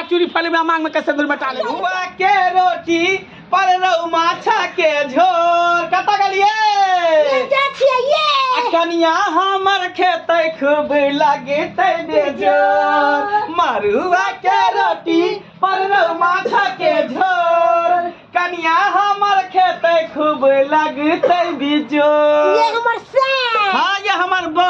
चूड़ी फल में मांग में कैसे दूर में टाले हुआ के रोटी पर रहू माछा के झोर कता गलिए कनिया हमर खेते खूब लगते बेजोर मरुआ के रोटी पर रहू माछा के झोर कनिया हमर खेते खूब लगते बेजोर ये हमर से हाँ ये हमर बो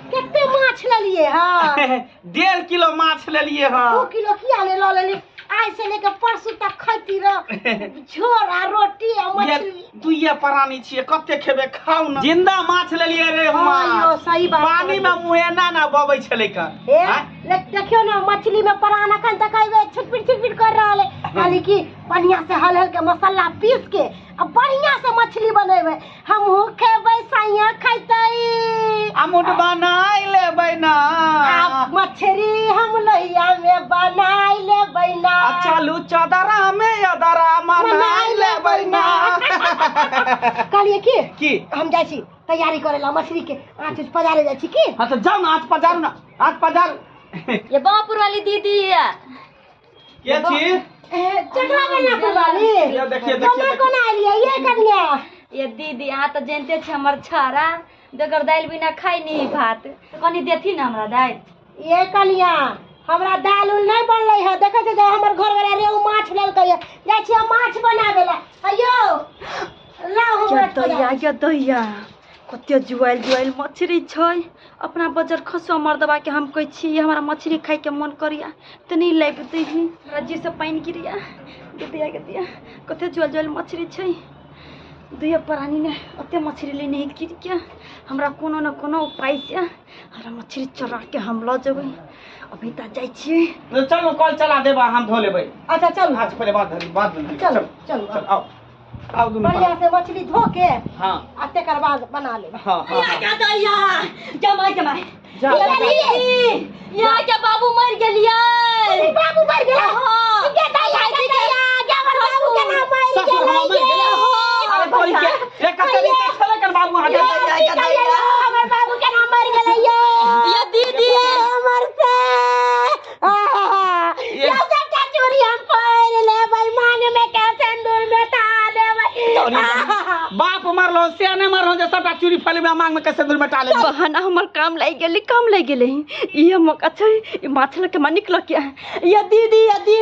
कितने माछ ले लिए हाँ 1.5 किलो माछ ले लिए हाँ 2 किलो किया ले ले आज से लेकर परसों तक खाती रह झोर आ रोटी आ मछली दुइया प्राणी छिए कते खेबे खाऊ ना जिंदा माछ ले लिए रे हां सही बात पानी में मुहे ना बबै छले का देखियो ना मछली में प्राण अखन तक आइबे छुटपिट कर रहल है खाली की बढ़िया से हल के मसाला पीस के अब बढ़िया से मछली बनेबे हम खेबै सैया खैतै अमुट बनाई लेबै ना मछली हम लोहिया में बनाई लेबै ना चलू चदरा में अदरा बनाई लेबै ना कहलिए की हम जाइ छी तैयारी करेला मछली के आज पजारे जाइ छी की हां तो जाओ ना आज पजारू ये बापुर वाली दीदी है के छी चटवा बना वाली ये देखिए कोना आलिए ये कनिया ये दीदी यहाँ तो जानते छे हमर छारा जगर दाल बिना खाई नहीं भात कनी देथी ना हमरा दाल ये कनिया हमरा दाल उल नहीं बनले है देखे छे हमर घर वाला रे माछ ललकै जाय छी माछ बनावेला अयो लाओ हमरा या दैया कते जुआल मछली छै अपना बजर खसो मर्दबा के हम कहै छी हमरा मछली खाई के मन करिया तनी लाइब दैही रजी से पानी गिरिया दिया के दिया कते जुआल मछली छै दुइया प्राणी ने अते मछली लेने गिर के हमरा कोनो न कोनो उपाय से हमरा मछली चोरा के हम ल जेबै अभी त जाय छी चलो कल चला देबा हम धो लेबै अच्छा चल आज पहले बात चल आओ दोनों बढ़िया से मछली धो के हां आ तेकर बाद बना ले हां या दैया जमाई जा या के बाबू मर गेलिए बाबू मर गेला हां के दैया के बाबू के नाम मर गेला अरे कोई के कतरी के चले कर बाबू आ गया हमर बाबू के नाम मर गेलै ये दीदी हमर से ये सब चोरी हम पैर ले बेईमान में के सिंदूर में ता देबै बाप मारलो सियाने मारलो जे सबटा चूड़ी फल में मांग में कैसे दूर में टाले बहाना हमर काम लाग गेलै ये मौका छै ई माछल के मन निकल के ये दीदी की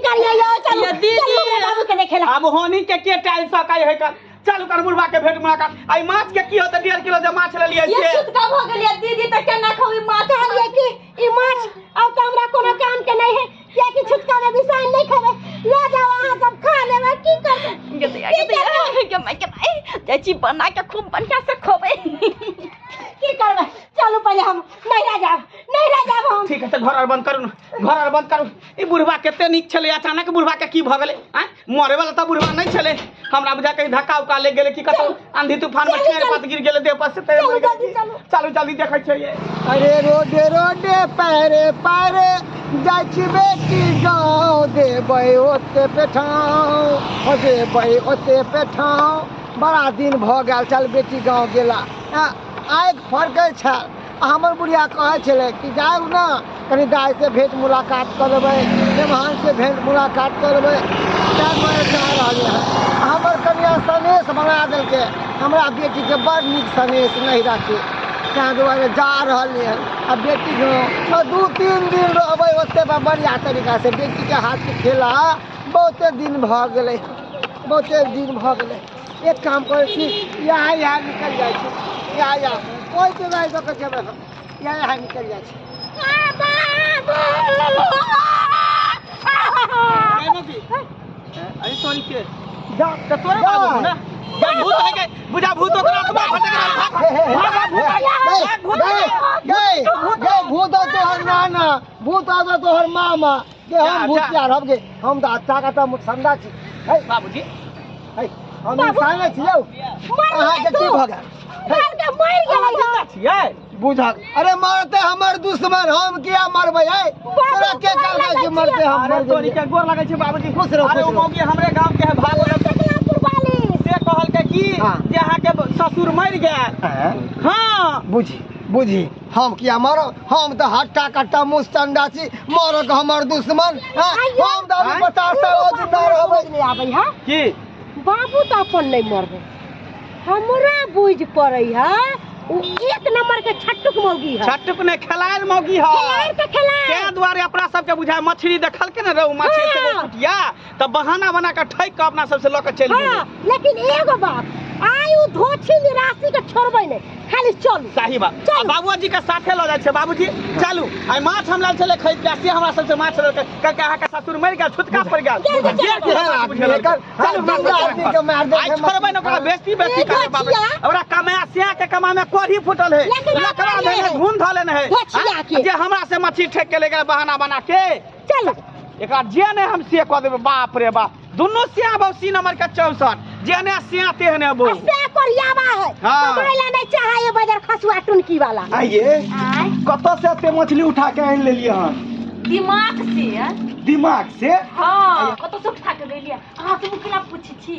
करियो यो चल ये दीदी बाबू के देखेला अब होनी के टाइल सकाय है का चल कर बुढ़वा के भेंट मुलाकात आई माछ के की होत 1.5 किलो जे माछ ले लिए ये छुटका भ गेलिए दीदी त केना खाई माछ कहलिए कि ई माछ अब त हमरा कोनो काम के नहीं है या कि छुटका में बिसान नहीं खावे ले जाओ वहां सब खा लेबे की करबे के माई चाची बना के खूब बढ़िया से खोबे की करबे चलो पहले हम नहीं रह जाब हम ठीक है तो घर बंद करू ई बुढ़वा केते निक छले अचानक बुढ़वा के की भ गेले मरे वाला त बुढ़वा नहीं छले हमरा बुझा कहीं धक्का उका ले गेले की कतो आंधी तूफान में ठेर पत गिर गेले देह पर से चलो जल्दी देखे छिए अरे रोडे पैरे जाय छी बेटी गाँव देबै ओते पेठाऊ बड़ा दिन भ गेल चल बेटी गाँव गेला आइ फरकै छ हमर बुढ़िया कहै छलै कि जाउ ना कनी दाइ से भेंट मुलाकात कर लेबै मेहमान से भेंट मुलाकात कर लेबै हमर कनिया सनेश बना देलकै हमरा बेटी के बड़ नीक सनेश नहीं राखे ताहि दुआरे जा रहल है आ बेटी गाँव 2-3 दिन रहबै ओते बढ़िया तरीका से बेटी के हाथ के खेला बहुते दिन भ गेलै एक काम करै छी यहाँ निकल जाइ छी यहाँ कोई तो नहीं तो के यहाँ निकल जाइ छी अरे सॉरी के जा त तोरे बाबू ना भूत है के बुझा भूत ओकरा आत्मा गए भूत तोहर नाना भूत आवे तोहर मामा के हम भूत यार हम तो अच्छा का मुसंदा छी बाबूजी हम इंसान छियौ अहाँ के की भ गेल बुझक अरे मरते हमर दुश्मन हम किया मरबै तोरा के कहलकै कि मरते हम मर तोरी के गोर लागै छै बाबूजी खुश रहो अरे ओ मौगी हमरे गांव के है भागो से कहल के कि जे अहाँ के ससुर मर गया हां बुझी हम किया मारो हम तो हट्टा कट्टा मुस्तंडा छी मारो के हमर दुश्मन हम तो 50 साल जिंदा रहबै नहीं आबै है की बाबू तो अपन नहीं मरबे हमरा बुझ पड़ै है उ एक नंबर के छट्टुक मौगी है छटुक ने खिलाड़ मौगी है खिलाड़ के खिलाड़ ते द्वारे अपना सबके बुझाय मछली देखल के न रहू मछली से कुटिया त बहाना बना के ठैक के अपना सबसे ल के चल गेल लेकिन एगो बात आयु धोछी निराशी के छोड़बै नहीं खाली चलू सही बात आ बाबूजी के साथे ल जाय छै बाबूजी चलू आइ माछ हम लाल छले खरीद के से हमरा सबसे माछ के अहाँ के ससुर मर गेल छुटका पड़ गेल आदमी के मार दे आई छोड़बै न ओकरा बेइज्जती करे बाबू हमरा कमाया सिया के कमा में कोढ़ी फुटल है लकड़ा देने घून धले न है जे हमरा से मछली ठेक के ले गेल बहाना बना के चल एकरा जे ने हम से क देबै बाप रे बाप दोनों सिया बौसी नंबर के 64 जेने सिया तेहने बो से कोरियावा है कमाइला नहीं चाहे बाजार खसुआ टुनकी वाला आइए कत से ते मछली उठा के आन लेलिए हन दिमाग से हाँ कत से उठा के लेलिए अहाँ से मुखिया पूछी छी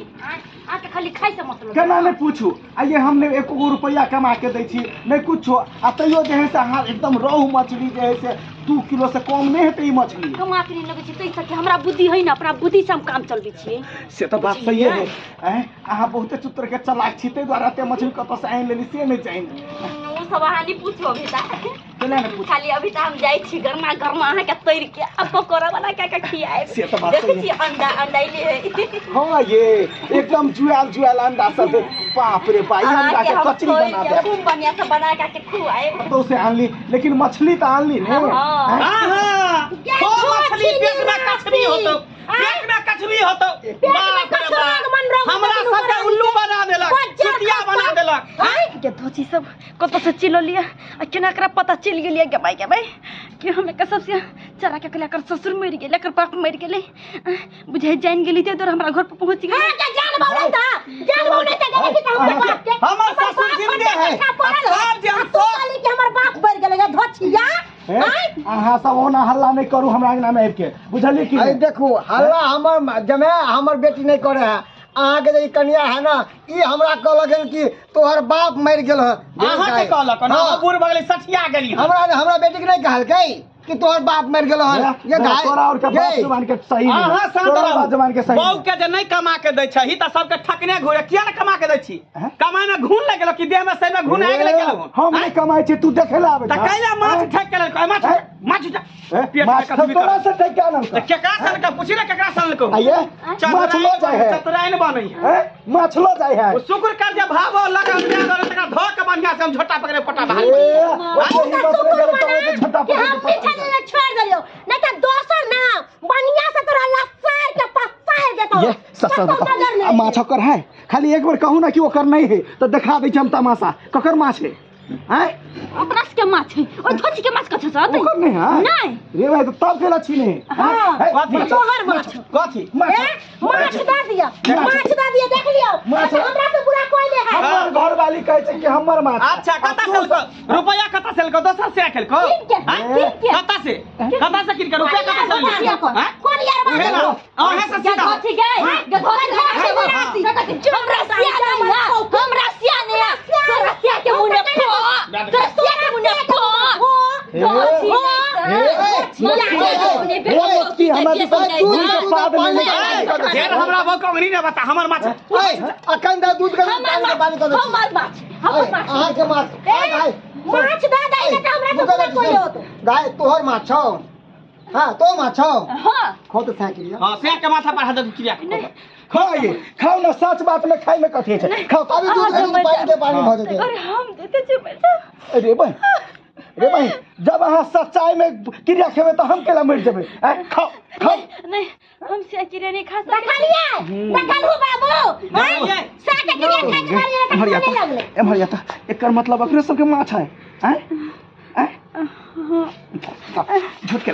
आ के खाली खाइ से मतलब केना नहीं पूछू आइए हमने 1 रुपया कमा के दै छी नहीं कुछो आ तैयो जे है से अहाँ एकदम रोहू मछली जे है से 2 किलो से कम नहीं हेतै ई मछली कमा के नहीं लगे छी तै सके हमरा बुद्धि है ना अपना बुद्धि से हम काम चलबे छी से तो बात सही है अहाँ बहुत चुतर के चलाक छी तै द्वारा ते मछली कत से आन लेली से नहीं चाहिए वो सब अहाँ नहीं पूछो बेटा केना नहीं पूछ खाली अभी तो हम जाई छी गरमा गरमा अहाँ के तैर के अब पकोड़ा बना के खियाए से तो बात सही है देखी अंडा अंडा ले हां ये एकदम जुआल अंडा सब बाप रे भाई अंडा के कचरी बना दे खूब बढ़िया से बना के खुआए तो से आनली लेकिन मछली तो आनली ने हां हां तो मछली पेट में कचरी होतो पेट में कचरी होतो बाप रे बाप हमरा सब के उल्लू बना देलक चिटिया बना देलक के धोची सब कत से चिलो लिया आ केना करा पता चल गेलिए के भाई कि हमें के सबसे चरा के लेकर ससुर मर गेल लेकर बाप मर गेले बुझे जान गेली ते तोर हमरा घर पर पहुंच गेल हां के जान बोले त देखि त हमर बाप के हमर ससुर जिंदे है सब जे हम तो खाली के हमर बाप मर गेले धोचिया अहाँ सब ओना हल्ला नहीं करू हमरा अंगना में आबि के बुझलिए कि अरे देखो हल्ला हमर जमे हमर बेटी नहीं करे है अहाँ के जे कन्या है ना ई हमरा कहलक कि तोहर बाप मर गेल है अहाँ के कहलक ना बूढ़ बगले सठिया गेली हमरा बेटी के नहीं कहलकै कि तोहर बाप मर गेल है ये गाय तोरा और के बाप जवान के सही अहाँ तोरा जवान के सही बहु के जे नहीं कमा के दै छही त सबके ठकने घुरे किया न कमा के दै छी कमाई में घून लग गेलो कि देह में से में घून आ गेल गेलो हम नहीं कमाई छी तू देखे ला आबे त कैला माछ ठक के लेल माछ माछ पेट माछ में तोरा से ठक के ना त केकरा सन का पूछि ना केकरा सन को आइए माछ लो जाए है चतुराइन बनै है माछ लो जाए है वो शुक्र कर जे भाव लगा दे तका धो के बढ़िया से हम झोटा पकड़े पटा भाई झोटा कि हम पीछे ले छोड़ देलियो नहीं त दोसर ना बढ़िया से तोरा लसार के पसार देतो ये ससुर माछ कर है खाली एक बार कहू ना कि ओकर नहीं है तो दिखा दे हम तमाशा ककर माछ है हैं अपना के माछ है और धोची के माछ कछ साथ ओकर नहीं है नहीं रे भाई तो तब केला छीने हां तोहर माछ कथी माछ माछ दे दिया देख लियो हमरा तो बुरा कोई नहीं है हमर घर वाली कहै छै कि हमर माछ अच्छा कता सेल को रुपया कता सेल को दोसर से खेल को कता से किन के रुपया कता सेल कौन यार बात अहे से सीधा धोची गए हम रसिया ने तो रसिया के मुंह ने तो रसिया के मुंह ने धोची की हमारी दूध के स्वाद नहीं ढेर हमरा वो कंगनी ने बता हमर माछ अखन दा दूध के पानी कर हमर माछ अहाँ के माछ गाय माछ दे दे त हमरा तो बुरा कोई होतो गाय तोहर माछ छौ हां तो माछ छौ हां खो तो साकी लिया हां से के माथा पर हाथ क्रिया खाइए खाओ ना सच बात में खाई में कथी है खाओ अभी दूध पानी भर दे अरे हम देते छे पैसा अरे भाई जब अहाँ सच्चाई में क्रिया खेबे तो हम केला मर जेबे खाओ नहीं हम से क्रिया नहीं खा सकते देखलिए बाबू साके क्रिया खाइ के मारिए त लगले एमहरिया एकर मतलब एकरे सब के माछ है झूठ के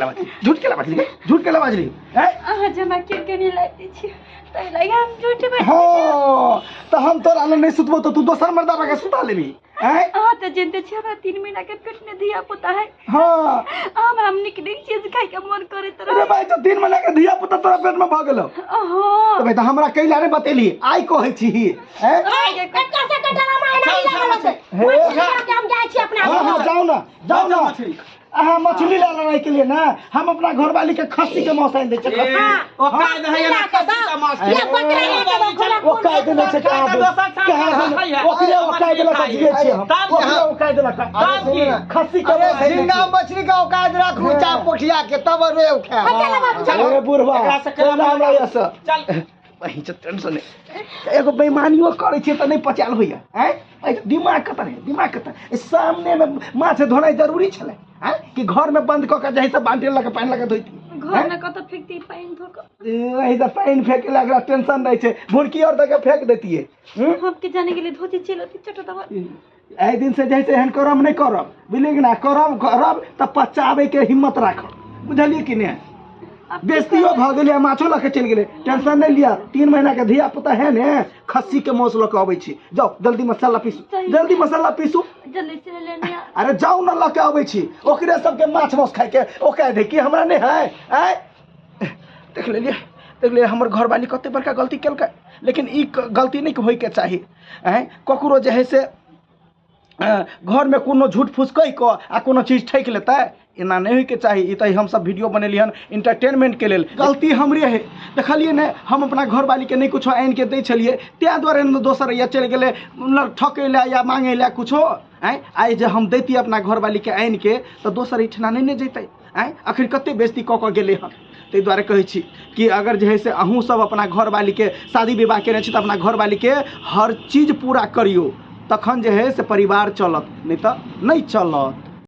लबाजली अहाँ जमा के नहीं लाती छी तै लागि हम झूठ में हां तो हम तोरा नहीं सुतबो तो तू दोसर मर्दा के सुता लेबी अहाँ तो जानते छी हमरा 3 महीना के पेट में धिया पुता है हां हम निक चीज खाइ के मन करे त अरे भाई तो 3 महीना के धिया पुता तोरा पेट में भ गेलो हां तो भाई तो हमरा कैला रे बतेली आई कहै छी कक्का से कटरा मार हम जाइ छी अपना हाँ जाओ ना मछली अहाँ मछली ला लड़ाई के लिए ना हम अपना घरवाली के खस्सी के मांस आनि दै छै ओ कायद है ना खस्सी का मांस ये बकरा है ओ कायद ने छै कहाँ ओकरे ओ कायद ला के दिए छी हम ओकरे ओ कायद ला खस्सी के मांस झींगा मछली का औकात राखू चा पोठिया के तब रे उठा अरे बुढ़वा चल हमरा यस चल वही से टेंशन है एगो बेईमानियो करे छै त नहीं पचाल होइया हैं दिमाग कतन है दिमाग कतन सामने में माछ धोनाइ जरूरी छले हैं कि घर में बंद क के जहि से बाल्टी लगा पानी लगा धोइती घर में कत फेंकती पानी धोक वही से पानी फेंके लगा टेंशन नहीं छै भुरकी और तक फेंक देती है आपके जाने के लिए धोती चलती चटो दवा आई दिन से जैसे एहन करम नहीं करब बुझलिए ना करब त पचावे के हिम्मत राखब बुझलिए कि नहीं बेस्तियो भ गेलै माछो लके चल गेलै टेंशन नहीं लिया 3 महीना के धिया पुता है ने खस्सी के मांस लके आबै छी जाओ जल्दी मसाला पीसू जल्दी से लेने अरे जाओ न लके आबै छी ओकरे सबके माछ मांस खाय के ओ कह दे कि हमरा नहीं है आय देख ले हमर घरवाली कते बड़का गलती केलकै लेकिन ई गलती नहीं होय के चाहिए आय ककरो जे है से घर में कोनो झूठ फूस कह के आ कोनो चीज ठेक लेता एना नहीं होय के चाहिए ई त हम सब वीडियो बनेली हन एंटरटेनमेंट के लेल गलती हमरे है देखलिए ने हम अपना घरवाली के नहीं कुछ आन के दै छलिए त्या द्वारे दोसर या चल गेले ठके ले या मांगे ले कुछो आई जे हम दैती अपना घरवाली के आन के तो दोसर इठना नहीं जैते आखिर कते बेइज्जती क गेले हन ताहि द्वारे कहै छी कि अगर जे है से अहूँ सब अपना घरवाली के शादी विवाह केने छी त अपना घरवाली के हर चीज पूरा करियो तखन जे है से परिवार चलत नहीं तो नहीं चलत।